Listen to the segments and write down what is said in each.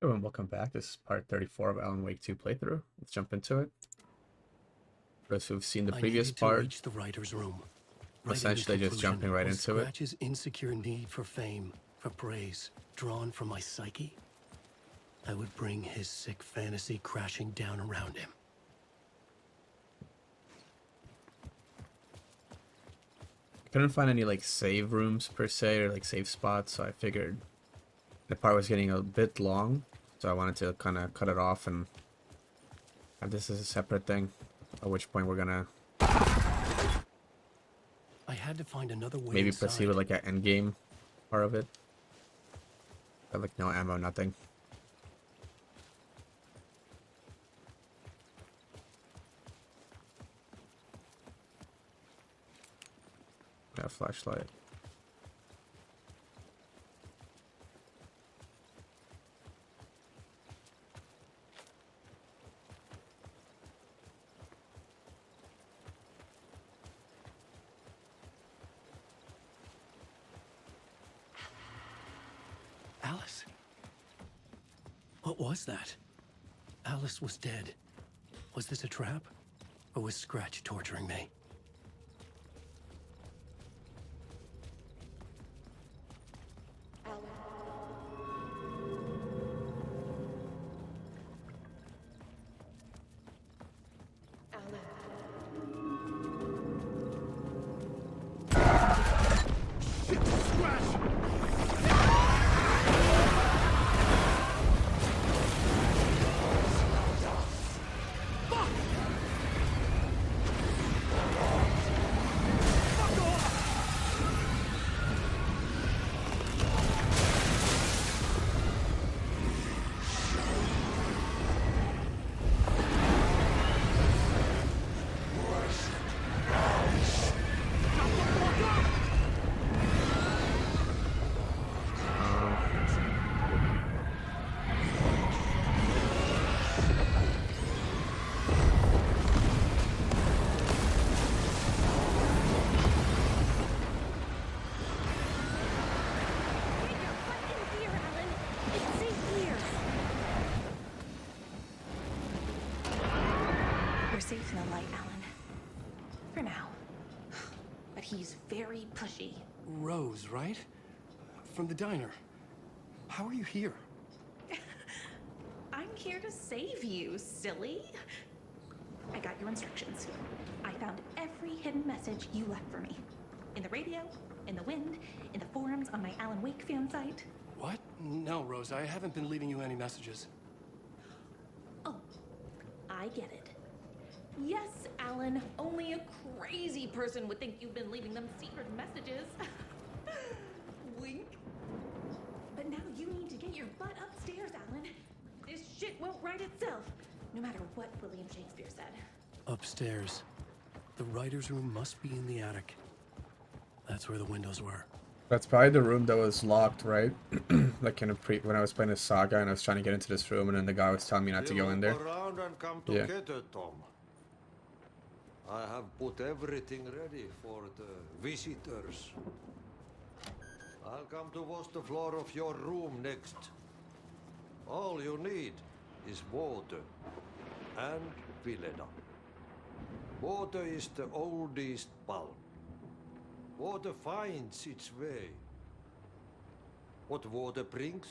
Everyone, welcome back. This is part 34 of Alan Wake 2 playthrough. Let's jump into it. For those who've seen the I previous needed to part, reach the writer's room. I'm Writing in essentially just conclusion jumping right was into it. Scratch's insecure need for fame, for praise, drawn from my psyche. I would bring his sick fantasy crashing down around him. Couldn't find any like save rooms per se or like save spots, so I figured the part was getting a bit long, so I wanted to kind of cut it off and have this as a separate thing. At which point we're gonna I had to find another way maybe inside. proceed with like an end game part of it. But like no ammo, nothing. Got a flashlight. Alice? What was that? Alice was dead. Was this a trap? Or was Scratch torturing me? You're safe in the light, Alan. For now. But he's very pushy. Rose, right? From the diner. How are you here? I'm here to save you, silly. I got your instructions. I found every hidden message you left for me. In the radio, in the wind, in the forums on my Alan Wake fan site. What? No, Rose, I haven't been leaving you any messages. Oh, I get it. Yes, Alan, only a crazy person would think you've been leaving them secret messages. Wink. But now you need to get your butt upstairs, Alan. This shit won't right itself, no matter what William Shakespeare said. Upstairs. The writer's room must be in the attic. That's where the windows were. That's probably the room that was locked, right? Like in a when I was playing a saga and I was trying to get into this room and then the guy was telling me not to go in there. Around and come Yeah. together, Tom. I have put everything ready for the visitors. I'll come to wash the floor of your room next. All you need is water and Vileda. Water is the oldest bulb. Water finds its way. What water brings,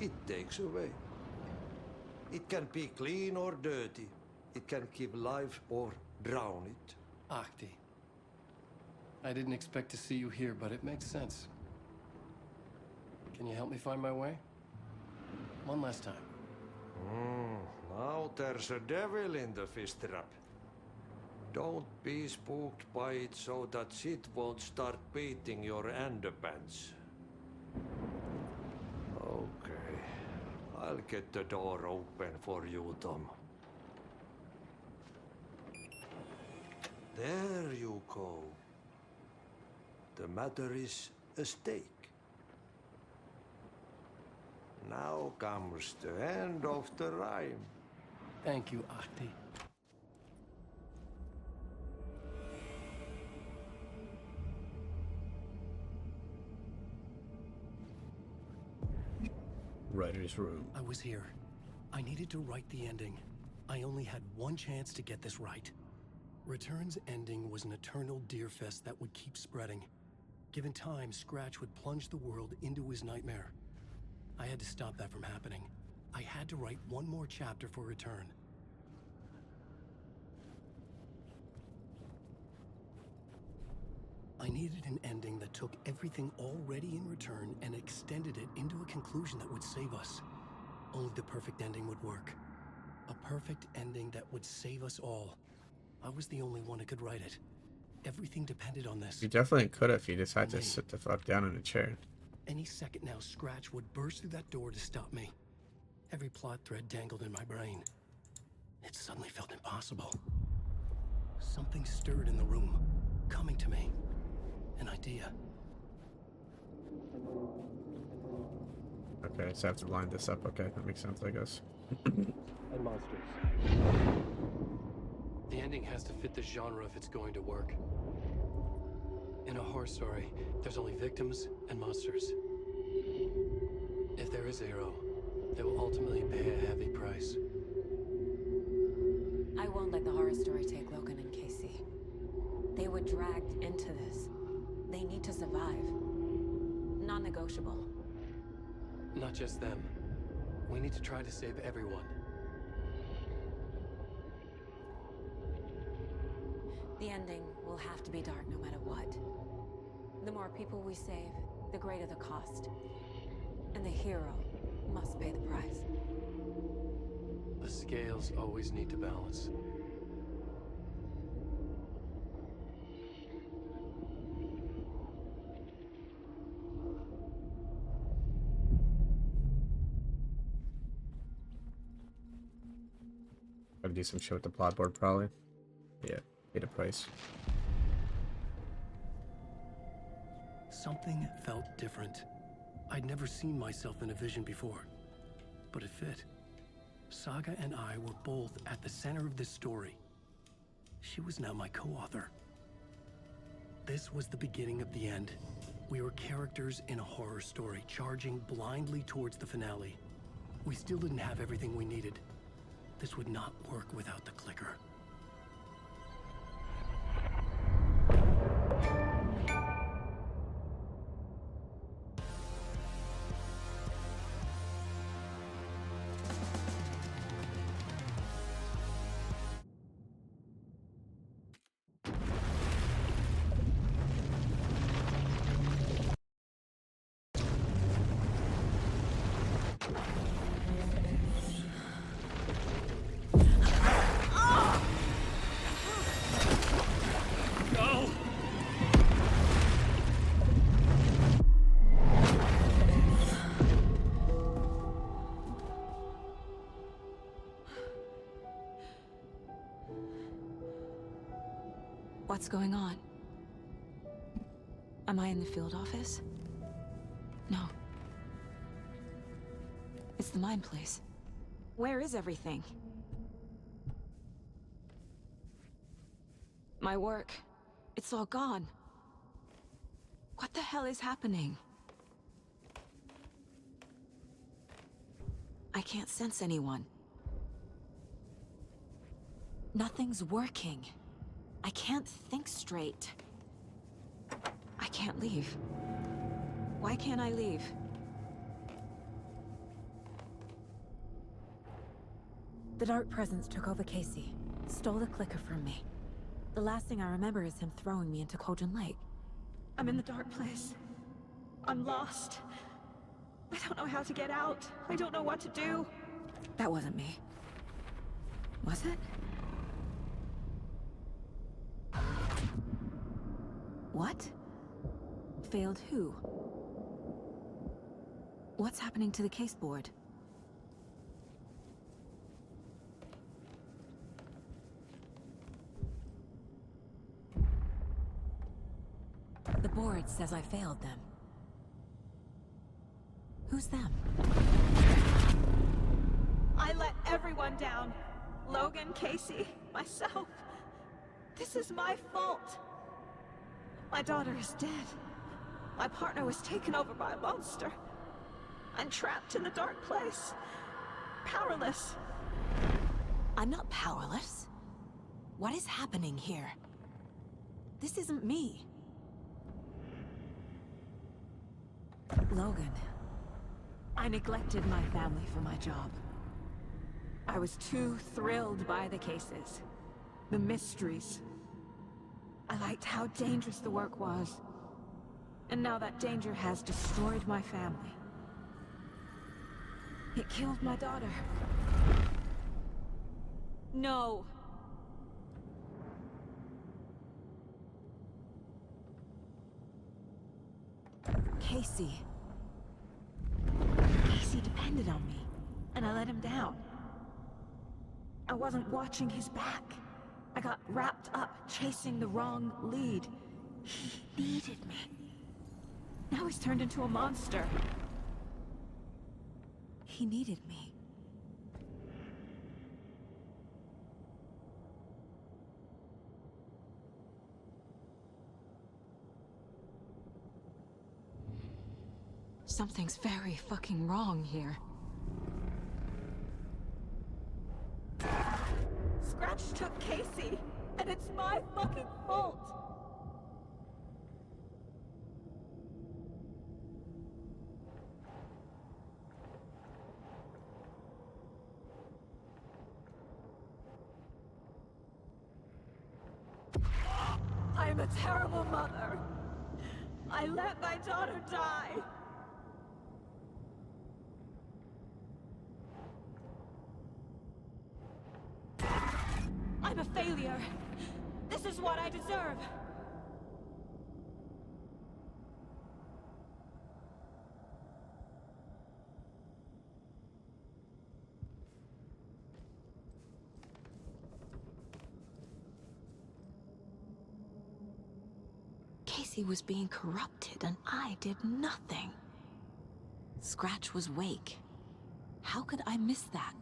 it takes away. It can be clean or dirty. It can give life or drown it. Ahti. I didn't expect to see you here, but it makes sense. Can you help me find my way? One last time. Now there's a devil in the fish trap. Don't be spooked by it so that shit won't start beating your underpants. Okay. I'll get the door open for you, Tom. There you go. The matter is a stake. Now comes the end of the rhyme. Thank you, Ahti. Writer's room. I was here. I needed to write the ending. I only had one chance to get this right. Return's ending was an eternal deerfest that would keep spreading. Given time, Scratch would plunge the world into his nightmare. I had to stop that from happening. I had to write one more chapter for Return. I needed an ending that took everything already in Return and extended it into a conclusion that would save us. Only the perfect ending would work. A perfect ending that would save us all. I was the only one who could write it. Everything depended on this. You definitely could if you just had to Me. sit the fuck down in a chair. Any second now, Scratch would burst through that door to stop me. Every plot thread dangled in my brain. It suddenly felt impossible. Something stirred in the room, coming to me. An idea. Okay, so I have to line this up. Okay, that makes sense, I guess. And monsters. The ending has to fit the genre if it's going to work. In a horror story, there's only victims and monsters. If there is a hero, they will ultimately pay a heavy price. I won't let the horror story take Logan and Casey. They were dragged into this. They need to survive. Non-negotiable. Not just them. We need to try to save everyone. The ending will have to be dark no matter what. The more people we save, the greater the cost. And the hero must pay the price. The scales always need to balance. Gotta do some shit with the plot board, probably. Yeah, pay the price. Something felt different. I'd never seen myself in a vision before, but it fit. Saga and I were both at the center of this story. She was now my co-author. This was the beginning of the end. We were characters in a horror story, charging blindly towards the finale. We still didn't have everything we needed. This would not work without the clicker. What's going on? Am I in the field office? No. It's the mine place. Where is everything? My work. It's all gone. What the hell is happening? I can't sense anyone. Nothing's working. I can't think straight. I can't leave. Why can't I leave? The Dark Presence took over Casey, stole the clicker from me. The last thing I remember is him throwing me into Cauldron Lake. I'm in the dark place. I'm lost. I don't know how to get out. I don't know what to do. That wasn't me. Was it? What? Failed who? What's happening to the case board? The board says I failed them. Who's them? I let everyone down. Logan, Casey, myself. This is my fault. My daughter is dead. My partner was taken over by a monster. I'm trapped in the dark place. Powerless. I'm not powerless. What is happening here? This isn't me. Logan. I neglected my family for my job. I was too thrilled by the cases. The mysteries. I liked how dangerous the work was. And now that danger has destroyed my family. It killed my daughter. No. Casey. Casey depended on me, and I let him down. I wasn't watching his back. I got wrapped up chasing the wrong lead. He needed me. Now he's turned into a monster. He needed me. Something's very fucking wrong here. Scratch took Casey, and it's my fucking fault. I'm a terrible mother. I let my daughter die. I'm a failure. This is what I deserve. Casey was being corrupted, and I did nothing. Scratch was Wake. How could I miss that?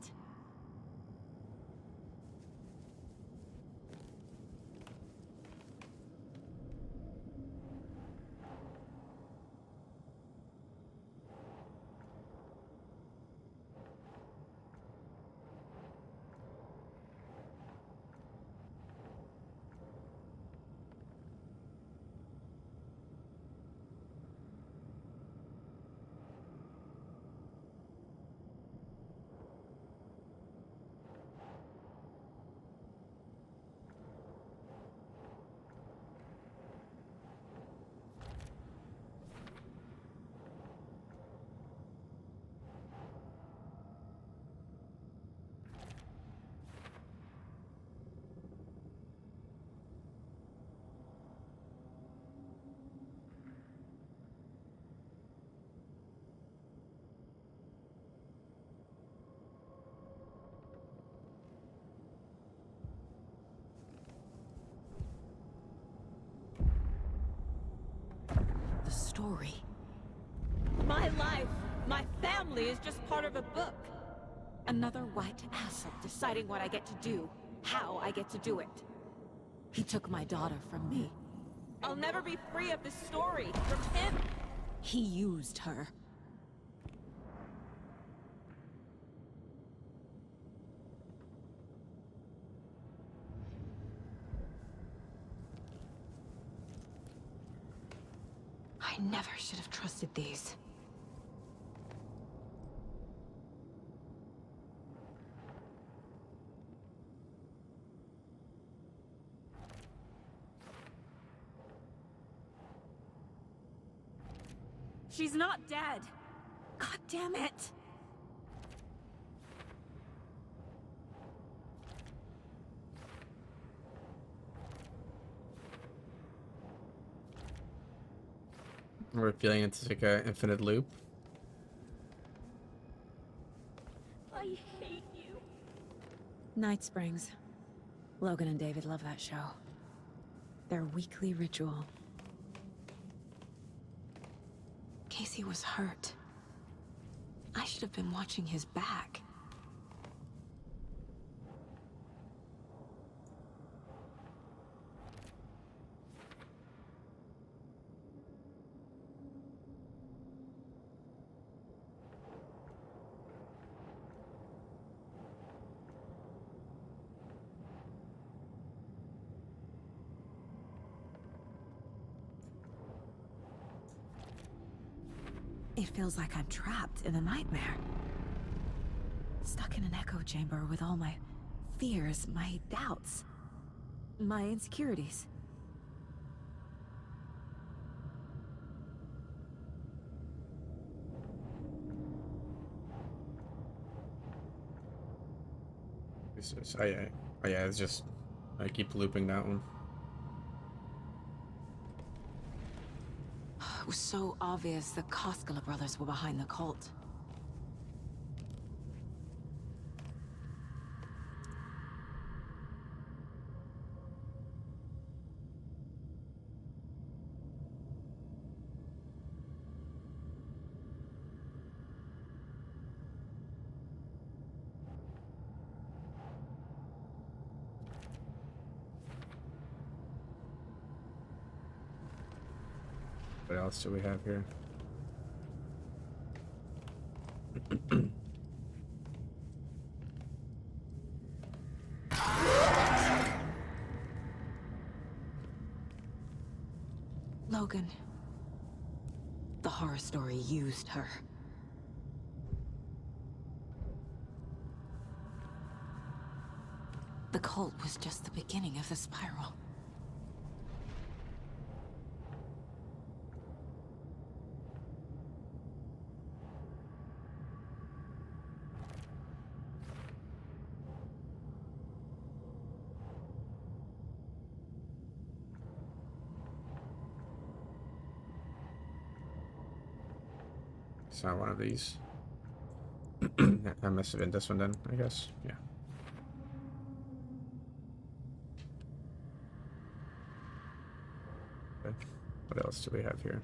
The story. My life, my family is just part of a book. Another white asshole deciding what I get to do, how I get to do it. He took my daughter from me. I'll never be free of this story from him. He used her. I never should have trusted these. She's not dead. God damn it! We're feeling it's like an infinite loop. I hate you. Night Springs. Logan and David love that show. Their weekly ritual. Casey was hurt. I should have been watching his back. It feels like I'm trapped in a nightmare. Stuck in an echo chamber with all my fears, my doubts, my insecurities. Oh yeah, it's just I keep looping that one. It was so obvious the Koskela brothers were behind the cult. What else do we have here? Logan. The horror story used her. The cult was just the beginning of the spiral. It's not one of these. That must have been this one then, I guess. Yeah. Okay. What else do we have here?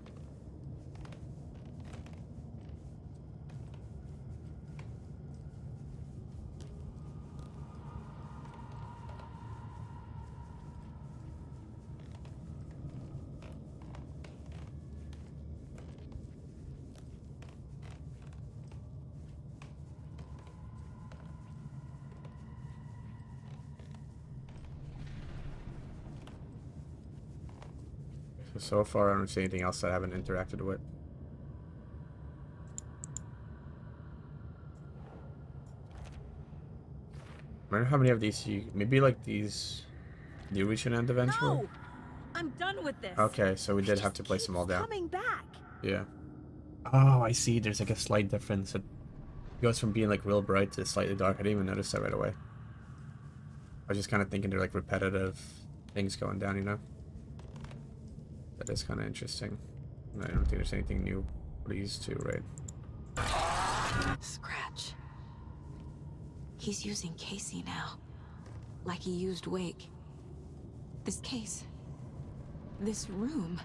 So far, I don't see anything else that I haven't interacted with. I wonder how many of these you... Maybe like these... Do you reach an end eventually? No! I'm done with this. Okay, so we did It have to just place them all keeps down. Coming back. Yeah. Oh, I see. There's like a slight difference. It goes from being like real bright to slightly dark. I didn't even notice that right away. I was just kind of thinking they're like repetitive things going down, you know? That is kind of interesting. I don't think there's anything new for these two, right? Scratch. He's using Casey now. Like he used Wake. This case. This room.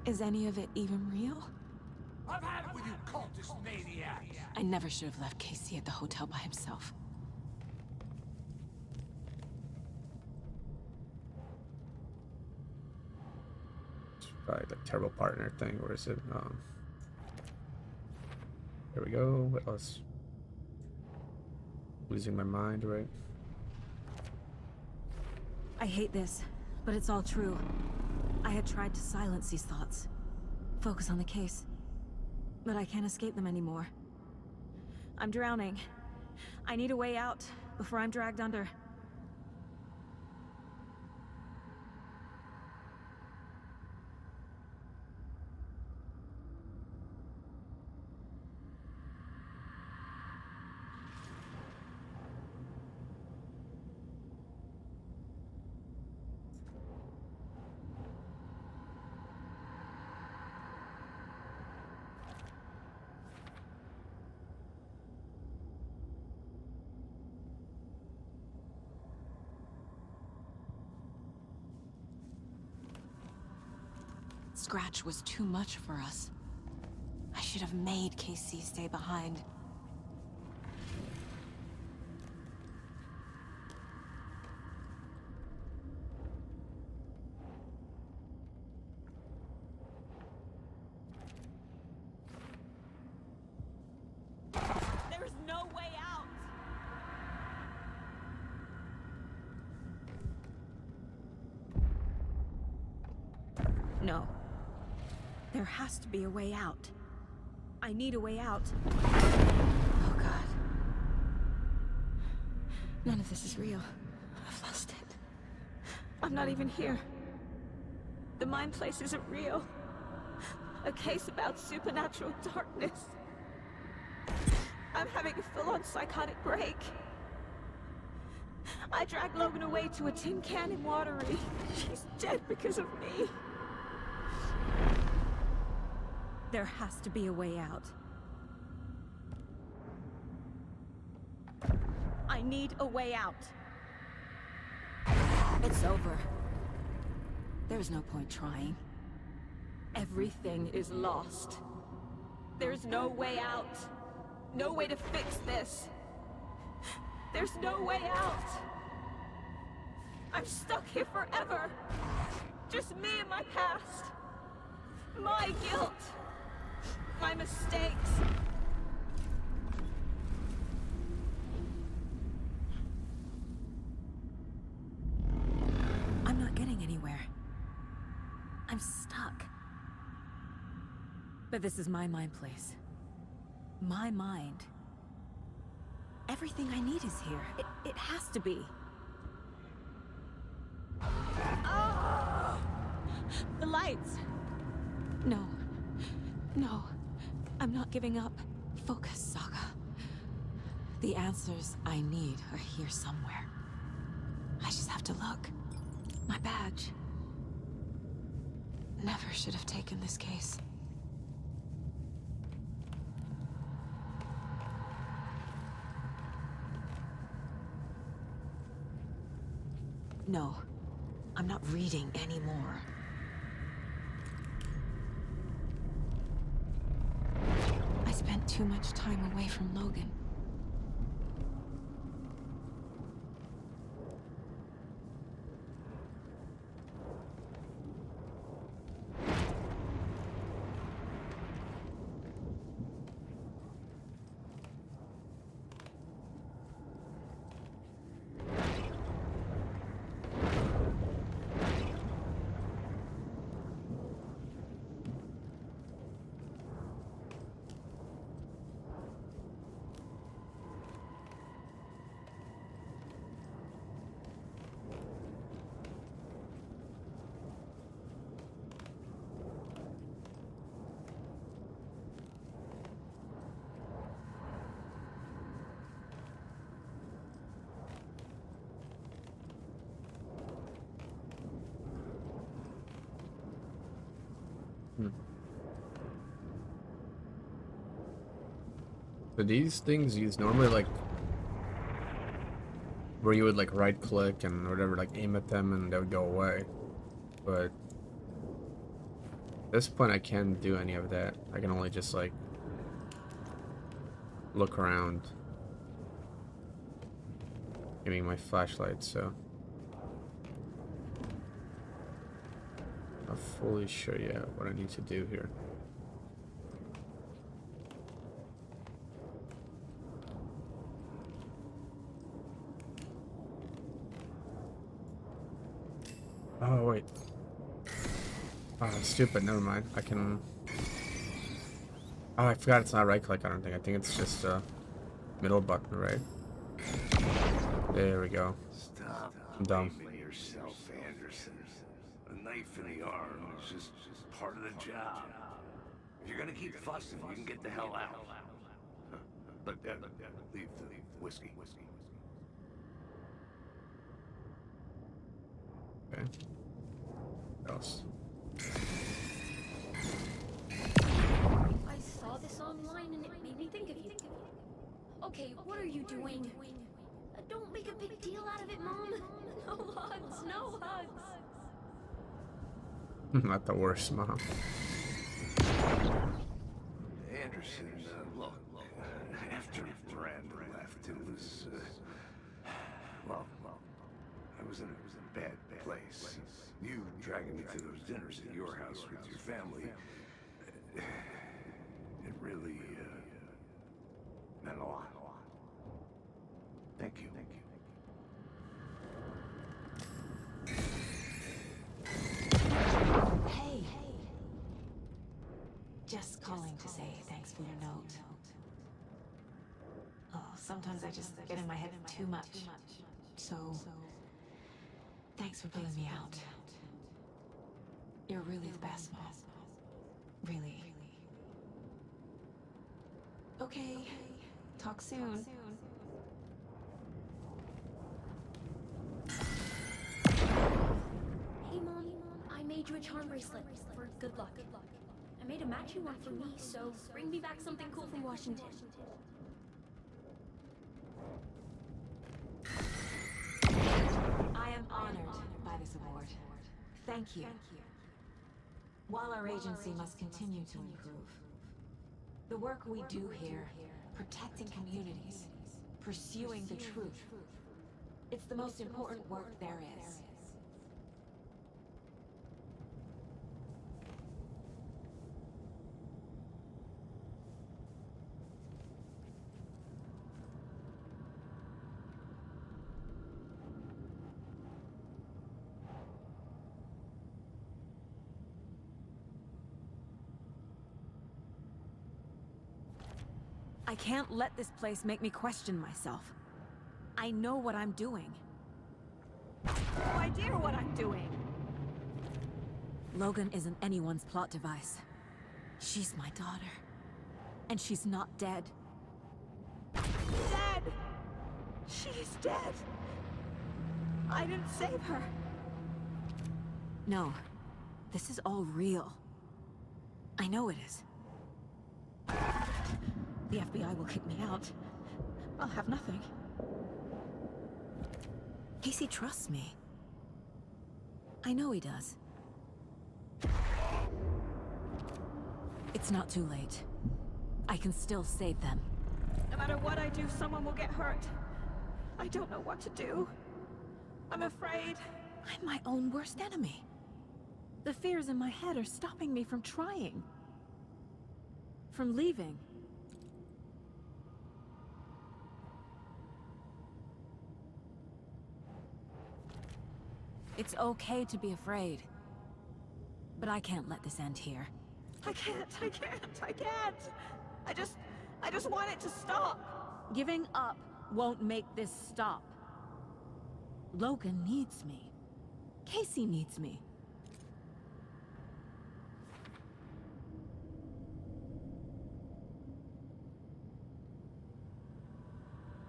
Is any of it even real? I've had it with you cultist maniacs! I never should have left Casey at the hotel by himself. Probably like terrible partner thing, or is it? There we go. What else? Losing my mind, right? I hate this, but it's all true. I had tried to silence these thoughts. Focus on the case. But I can't escape them anymore. I'm drowning. I need a way out before I'm dragged under. Scratch was too much for us. I should have made Casey stay behind. There's no way out. No. There has to be a way out. I need a way out. Oh god. None of this is real. I've lost it. I'm not even here. The mind place isn't real. A case about supernatural darkness. I'm having a full-on psychotic break. I dragged Logan away to a tin can in Watery. She's dead because of me. There has to be a way out. I need a way out. It's over. There's no point trying. Everything is lost. There's no way out. No way to fix this. There's no way out. I'm stuck here forever. Just me and my past. My guilt. My mistakes. I'm not getting anywhere. I'm stuck. But this is my mind place. My mind. Everything I need is here. It has to be. Oh! The lights. No. No. I'm not giving up. Focus, Saga. The answers I need are here somewhere. I just have to look. My badge. Never should have taken this case. No. I'm not reading anymore. I spent too much time away from Logan. So these things use normally like where you would like right click and whatever, like aim at them and they would go away. But at this point I can't do any of that. I can only just like look around. Aiming my flashlight, so I'm not fully sure yet what I need to do here. Oh, wait. Oh, stupid. Never mind. I can... Oh, I forgot it's not right click, I don't think. I think it's just middle button, right? There we go. Stop I'm dumb. blaming yourself, Anderson. A knife in the arm is just part of the job. If you're gonna keep fussing, you can get the hell out. But leave the whiskey. Okay. What else? I saw this online and it made me think of you. Okay, what are you doing? Don't make a big deal out of it, Mom. No hugs, no hugs. Not the worst, Mom. Anderson, look, after Miranda left, it was, well, I was in a bad place. You dragging me to those dinners at your house with your family, it really, meant a lot. Thank you. Hey. Just calling to say thanks for your note. Oh, sometimes I just get in my head too much. So, thanks for bailing me out. You're really the best, Mom. Really. Okay. Talk soon. Hey, Mom. I made you a charm bracelet for good luck. I made a matching one for me, so bring me back something cool from Washington. I am honored by this award. Thank you. While our agency must continue to improve, the work we do here, protecting communities, pursuing the truth, it's the most important work there is. I can't let this place make me question myself. I know what I'm doing. No idea what I'm doing. Logan isn't anyone's plot device. She's my daughter. And she's not dead. Dead! She's dead! I didn't save her. No. This is all real. I know it is. The FBI will kick me out. I'll have nothing. Casey trusts me. I know he does. It's not too late. I can still save them. No matter what I do, someone will get hurt. I don't know what to do. I'm afraid. I'm my own worst enemy. The fears in my head are stopping me from trying. From leaving. It's okay to be afraid. But I can't let this end here. I can't. I just want it to stop. Giving up won't make this stop. Logan needs me. Casey needs me.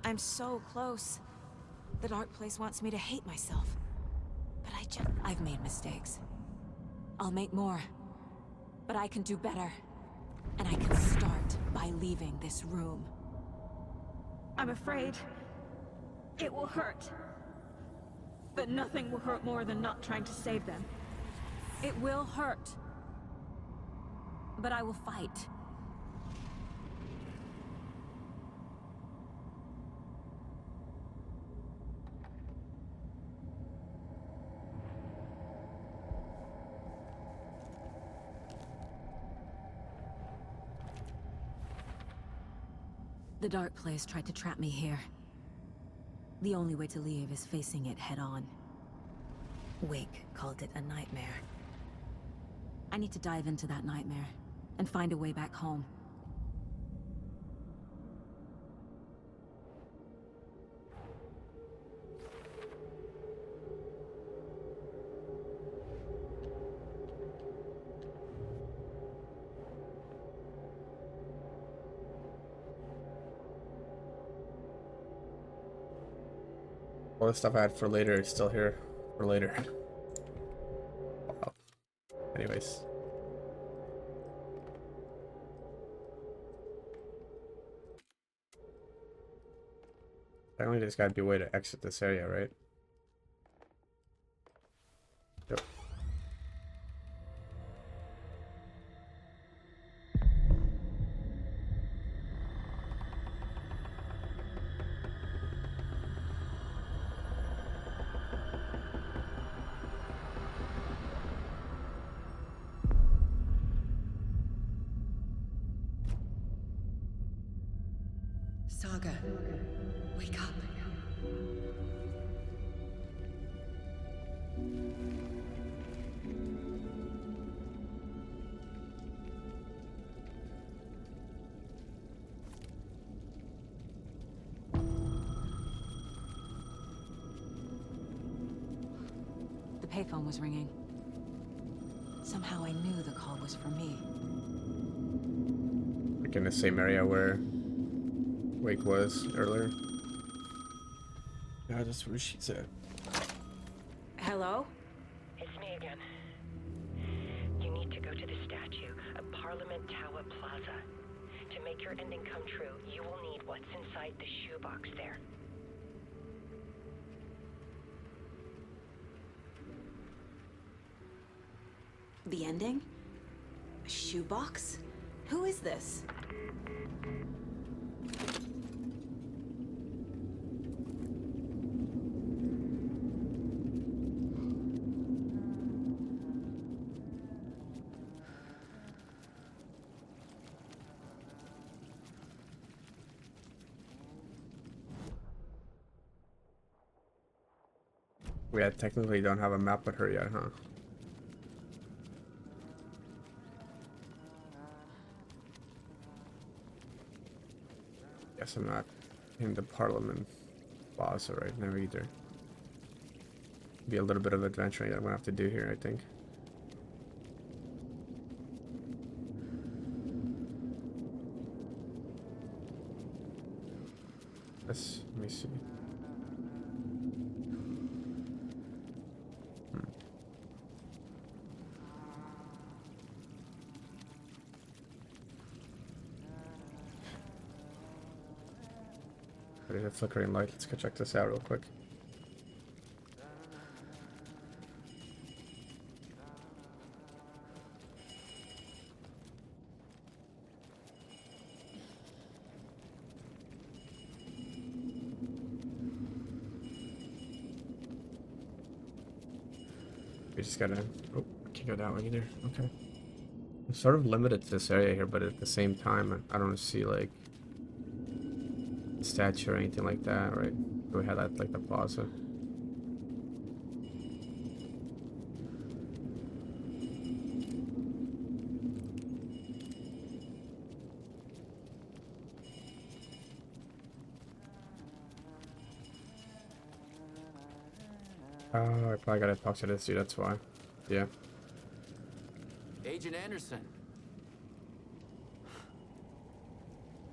I'm so close. The dark place wants me to hate myself. But I've made mistakes. I'll make more. But I can do better. And I can start by leaving this room. I'm afraid it will hurt. But nothing will hurt more than not trying to save them. It will hurt. But I will fight. The Dark Place tried to trap me here. The only way to leave is facing it head-on. Wake called it a nightmare. I need to dive into that nightmare, and find a way back home. All the stuff I had for later is still here for later. Wow. Anyways. Apparently there's gotta be a way to exit this area, right? Yep. Saga, wake up. payphone was ringing. Somehow I knew the call was for me. Like in the same area where Wake was earlier. Yeah, that's where she's at. Hello? It's me again. You need to go to the statue of Parliament Tower Plaza. To make your ending come true, you will need what's inside the shoebox there. The ending? A shoebox? Who is this? We technically don't have a map with her yet, huh? Guess I'm not in the Parliament Plaza right now either. Be a little bit of adventuring that I'm gonna have to do here, I think. Let me see. There's a flickering light. Let's go check this out real quick. We just gotta... Oh, can't go that way either. Okay. I'm sort of limited to this area here, but at the same time, I don't see, like, statue or anything like that, right? We had that, like, the plaza. Oh, I probably gotta talk to this dude, that's why. Yeah. Agent Anderson.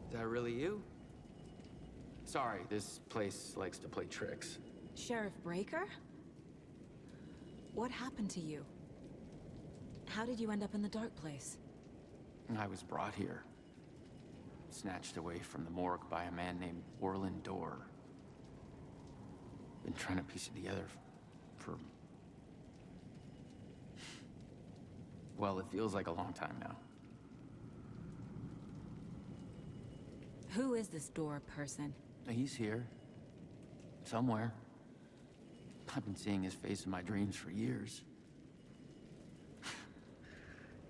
Is that really you? Sorry, this place likes to play tricks. Sheriff Breaker? What happened to you? How did you end up in the dark place? I was brought here. Snatched away from the morgue by a man named Orland Dorr. Been trying to piece it together for... well, it feels like a long time now. Who is this Dorr person? He's here. Somewhere. I've been seeing his face in my dreams for years.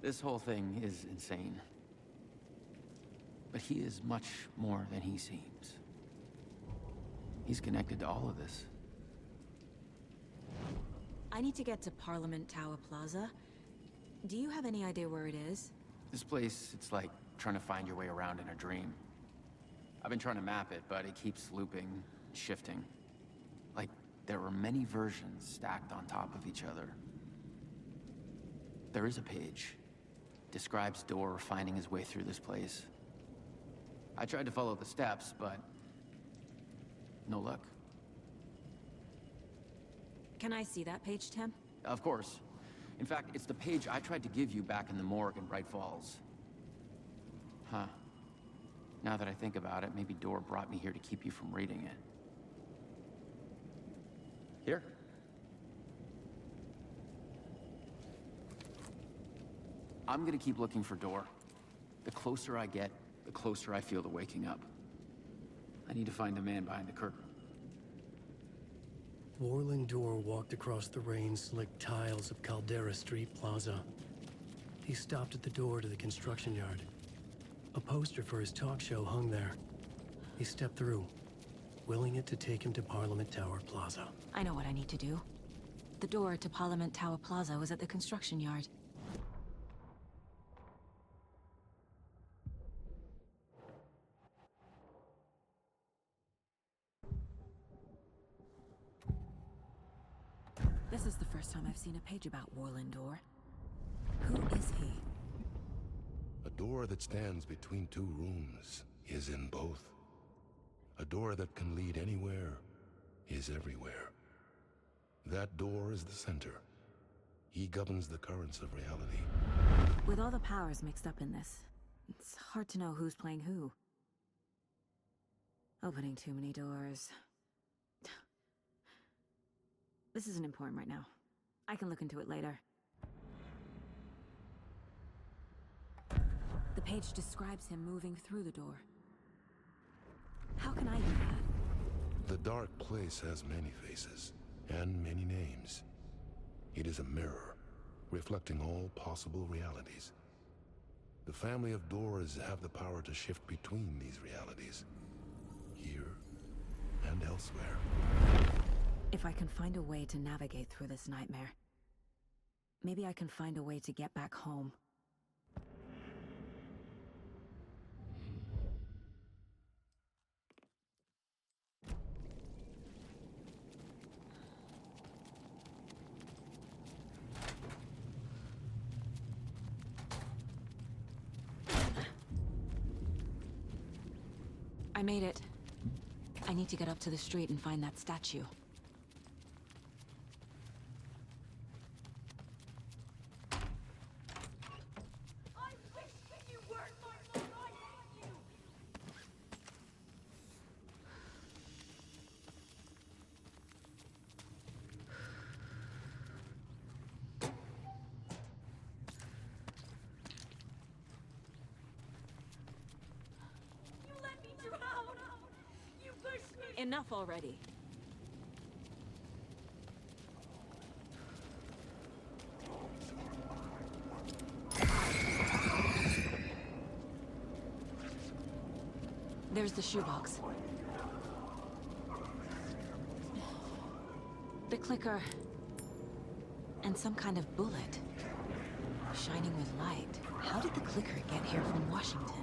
This whole thing is insane. But he is much more than he seems. He's connected to all of this. I need to get to Parliament Tower Plaza. Do you have any idea where it is? This place, it's like trying to find your way around in a dream. I've been trying to map it, but it keeps looping, shifting. Like there are many versions stacked on top of each other. There is a page. Describes Dorr finding his way through this place. I tried to follow the steps, but no luck. Can I see that page, Tim? Of course. In fact, it's the page I tried to give you back in the morgue in Bright Falls. Huh. Now that I think about it, maybe Dorr brought me here to keep you from reading it. Here. I'm gonna keep looking for Dorr. The closer I get, the closer I feel to waking up. I need to find the man behind the curtain. Orland Dorr walked across the rain-slicked tiles of Caldera Street Plaza. He stopped at the door to the construction yard. A poster for his talk show hung there. He stepped through, willing it to take him to Parliament Tower Plaza. I know what I need to do. The door to Parliament Tower Plaza was at the construction yard. This is the first first time I've seen a page about Warlin Door. Who is he? A door that stands between two rooms is in both. A door that can lead anywhere is everywhere. That door is the center. He governs the currents of reality. With all the powers mixed up in this, it's hard to know who's playing who. Opening too many doors. This isn't important right now. I can look into it later. The page describes him moving through the door. How can I do that? The dark place has many faces, and many names. It is a mirror, reflecting all possible realities. The family of doors have the power to shift between these realities, here and elsewhere. If I can find a way to navigate through this nightmare, maybe I can find a way to get back home. I made it. I need to get up to the street and find that statue. I wish that you weren't my mom. I hate you. You let me drown. You pushed me. Enough already. There's the shoebox. The clicker. And some kind of bullet. Shining with light. How did the clicker get here from Washington?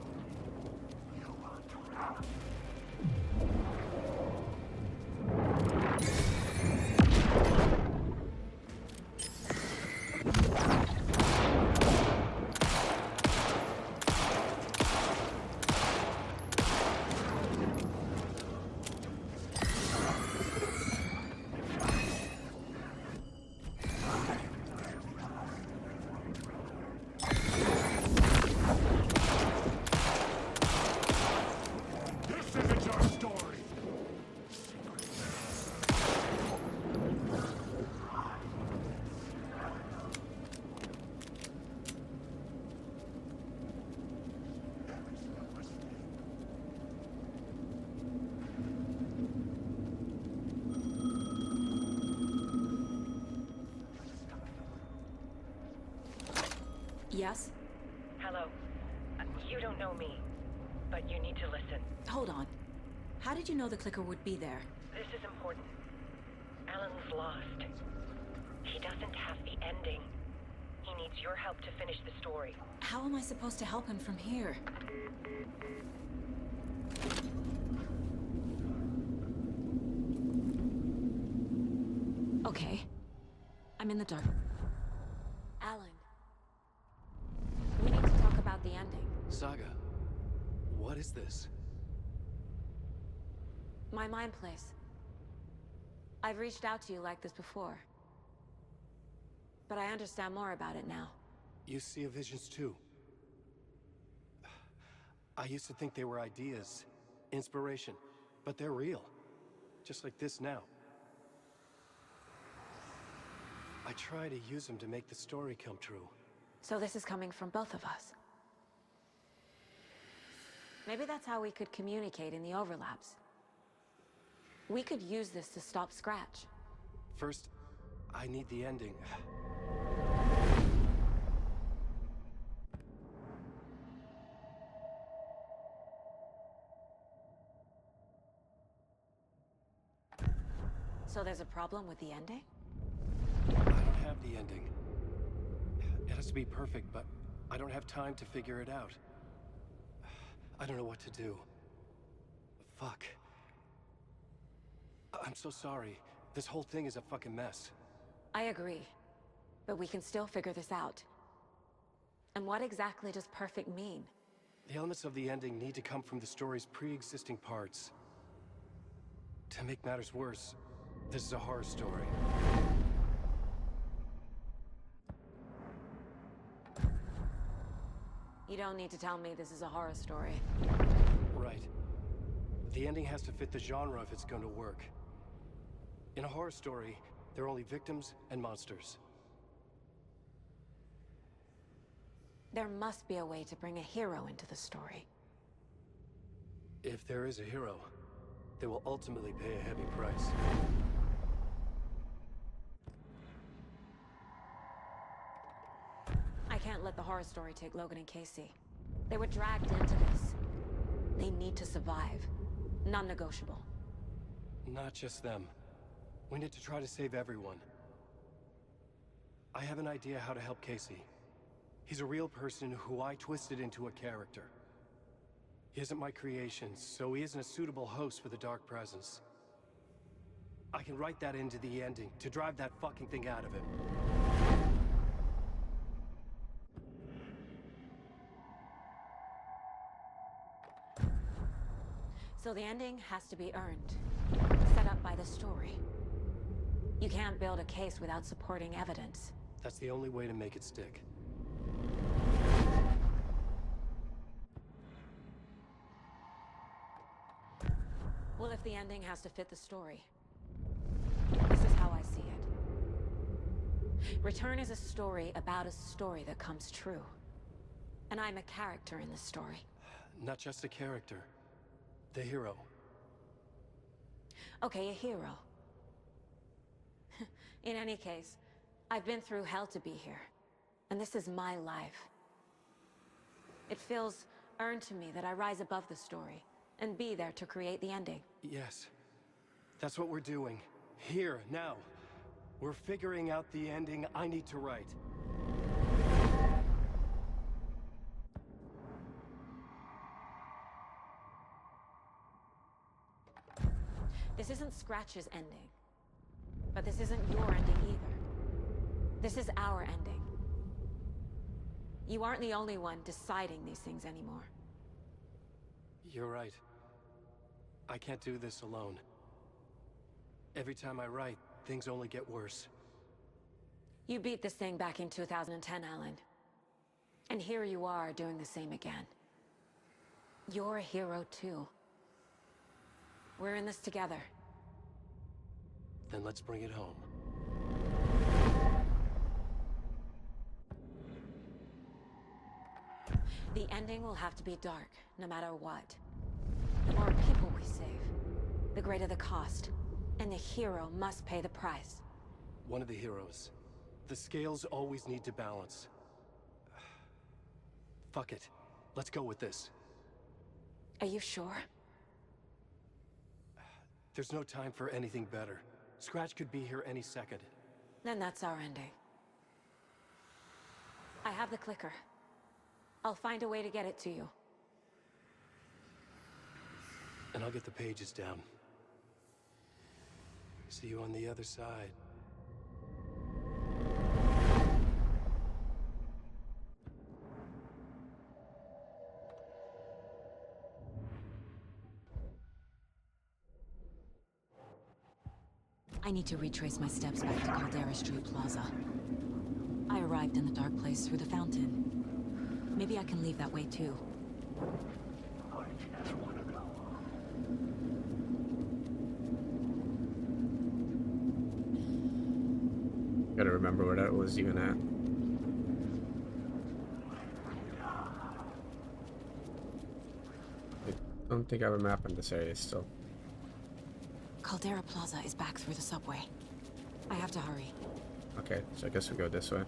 This isn't your story! Yes? Hello. You don't know me, but you need to listen. Hold on. How did you know the clicker would be there? This is important. Alan's lost. He doesn't have the ending. He needs your help to finish the story. How am I supposed to help him from here? Okay. I'm in the dark. Alan. We need to talk about the ending. Saga, what is this? My mind place. I've reached out to you like this before. But I understand more about it now. You see visions too. I used to think they were ideas, inspiration, but they're real. Just like this now. I try to use them to make the story come true. So this is coming from both of us. Maybe that's how we could communicate in the overlaps. We could use this to stop Scratch. First, I need the ending. So there's a problem with the ending? I don't have the ending. It has to be perfect, but I don't have time to figure it out. I don't know what to do. Fuck. I'm so sorry. This whole thing is a fucking mess. I agree. But we can still figure this out. And what exactly does perfect mean? The elements of the ending need to come from the story's pre-existing parts. To make matters worse, this is a horror story. You don't need to tell me this is a horror story. Right. The ending has to fit the genre if it's going to work. In a horror story, there are only victims and monsters. There must be a way to bring a hero into the story. If there is a hero, they will ultimately pay a heavy price. I can't let the horror story take Logan and Casey. They were dragged into this. They need to survive. Non-negotiable. Not just them. We need to try to save everyone. I have an idea how to help Casey. He's a real person who I twisted into a character. He isn't my creation, so he isn't a suitable host for the Dark Presence. I can write that into the ending to drive that fucking thing out of him. So the ending has to be earned. Set up by the story. You can't build a case without supporting evidence. That's the only way to make it stick. Well, if the ending has to fit the story, this is how I see it. Return is a story about a story that comes true. And I'm a character in the story. Not just a character. The hero. Okay, a hero. In any case, I've been through hell to be here. And this is my life. It feels earned to me that I rise above the story and be there to create the ending. Yes. That's what we're doing. Here, now. We're figuring out the ending I need to write. This isn't Scratch's ending. But this isn't your ending either. This is our ending. You aren't the only one deciding these things anymore. You're right. I can't do this alone. Every time I write, things only get worse. You beat this thing back in 2010, Alan. And here you are doing the same again. You're a hero too. We're in this together. Then let's bring it home. The ending will have to be dark, no matter what. The more people we save, the greater the cost. And the hero must pay the price. One of the heroes. The scales always need to balance. Fuck it. Let's go with this. Are you sure? There's no time for anything better. Scratch could be here any second. Then that's our ending. I have the clicker. I'll find a way to get it to you. And I'll get the pages down. See you on the other side. I need to retrace my steps back to Caldera Street Plaza. I arrived in the dark place through the fountain. Maybe I can leave that way too. Gotta remember where that was even at. I don't think I have a map in this area still. Caldera Plaza is back through the subway. I have to hurry. Okay, so I guess we go this way.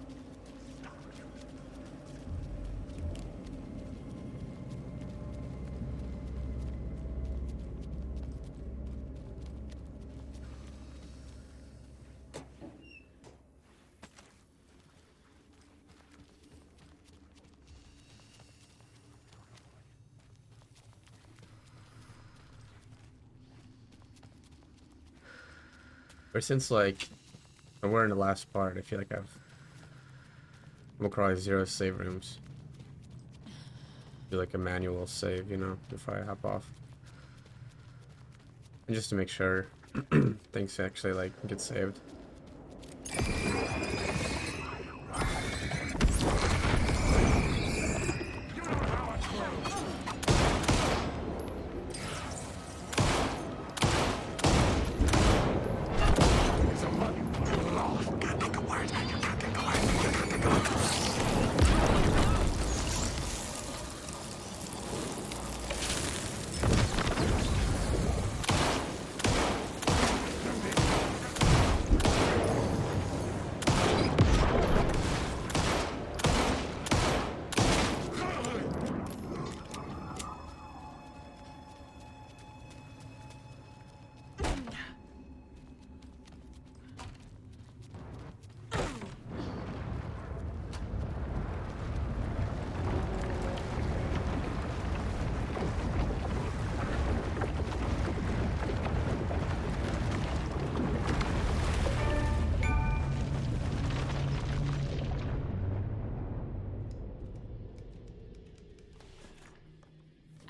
Ever since, like, But we're in the last part. I feel like I've come across 0 save rooms. Do like a manual save, you know, before I hop off. And just to make sure things actually like get saved.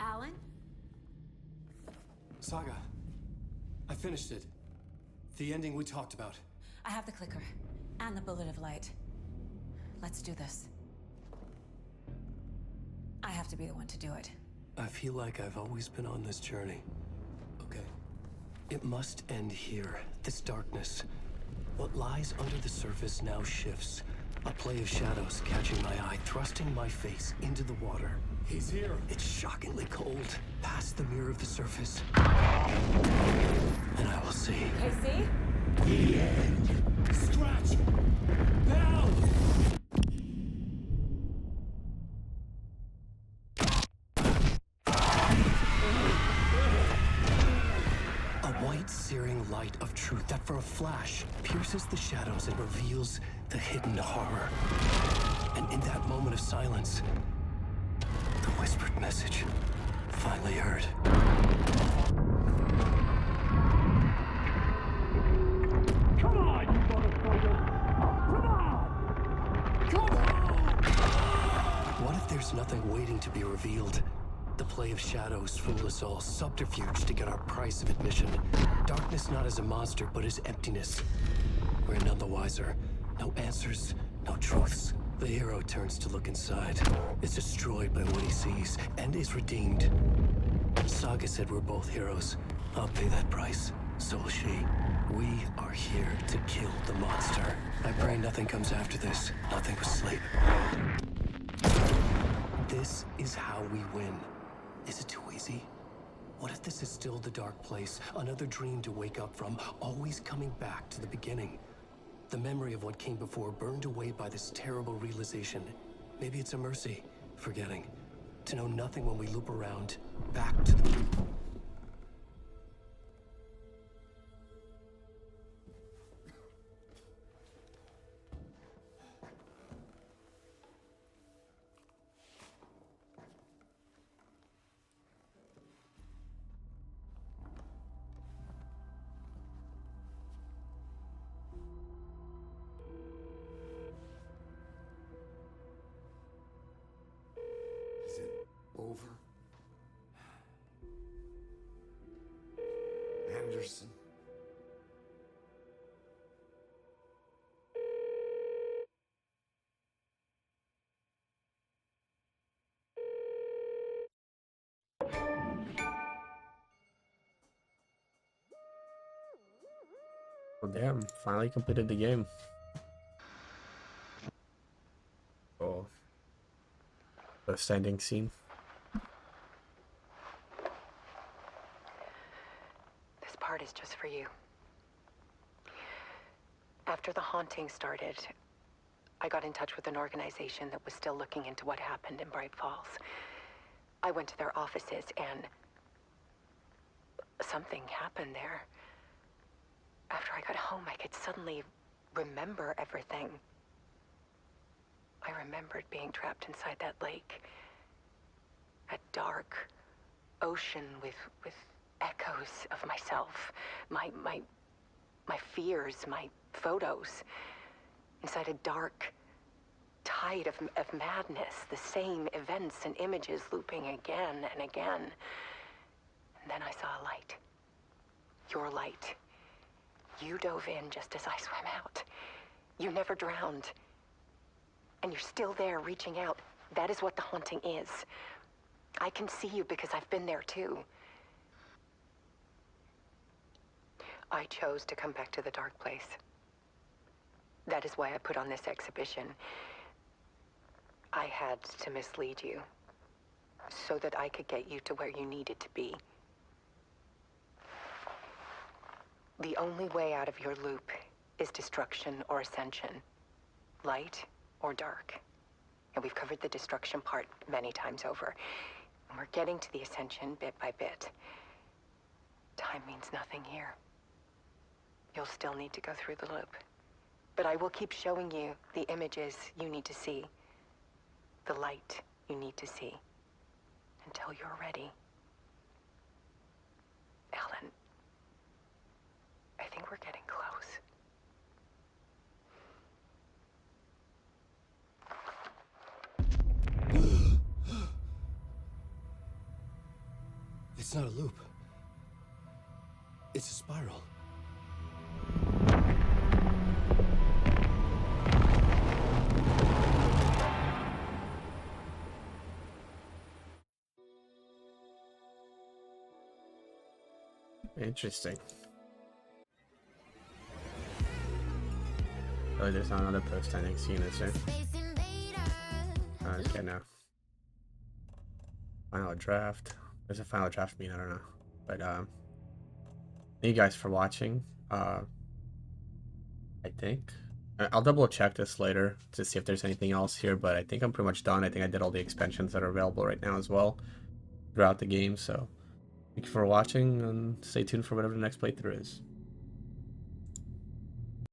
Alan? Saga, I finished it. The ending we talked about. I have the clicker. And the bullet of light. Let's do this. I have to be the one to do it. I feel like I've always been on this journey. Okay. It must end here. This darkness. What lies under the surface now shifts. A play of shadows catching my eye, thrusting my face into the water. He's here. It's shockingly cold. Past the mirror of the surface. And I will see. Casey? The end. Scratch! Now! A white, searing light of truth that for a flash pierces the shadows and reveals the hidden horror. And in that moment of silence, the whispered message finally heard. Come on, you motherfucker! Come on! Come on! What if there's nothing waiting to be revealed? The play of shadows fool us all, subterfuge to get our price of admission. Darkness not as a monster, but as emptiness. We're none the wiser. No answers, no truths. The hero turns to look inside, is destroyed by what he sees, and is redeemed. Saga said we're both heroes. I'll pay that price. So will she. We are here to kill the monster. I pray nothing comes after this. Nothing but sleep. This is how we win. Is it too easy? What if this is still the dark place? Another dream to wake up from, always coming back to the beginning. The memory of what came before burned away by this terrible realization. Maybe it's a mercy, forgetting. To know nothing when we loop around, back to the... Is it over? Anderson? Well, damn, finally completed the game. Oh. The standing scene. This part is just for you. After the haunting started, I got in touch with an organization that was still looking into what happened in Bright Falls. I went to their offices and something happened there. After I got home, I could suddenly remember everything. I remembered being trapped inside that lake. A dark ocean with echoes of myself. My my fears, my photos. Inside a dark tide of madness, the same events and images looping again and again. And then I saw a light. Your light. You dove in just as I swam out. You never drowned. And you're still there reaching out. That is what the haunting is. I can see you because I've been there too. I chose to come back to the dark place. That is why I put on this exhibition. I had to mislead you, so that I could get you to where you needed to be. The only way out of your loop is destruction or ascension, light or dark. And we've covered the destruction part many times over. And we're getting to the ascension bit by bit. Time means nothing here. You'll still need to go through the loop. But I will keep showing you the images you need to see. The light you need to see. Until you're ready. Alan, I think we're getting close. It's not a loop. It's a spiral. Interesting. Oh, there's not another post-ending scene, is there? Okay, now. Final draft. There's a final draft mean, I don't know. But thank you guys for watching. I think I'll double check this later to see if there's anything else here, but I think I'm pretty much done. I think I did all the expansions that are available right now as well throughout the game, so thank you for watching and stay tuned for whatever the next playthrough is.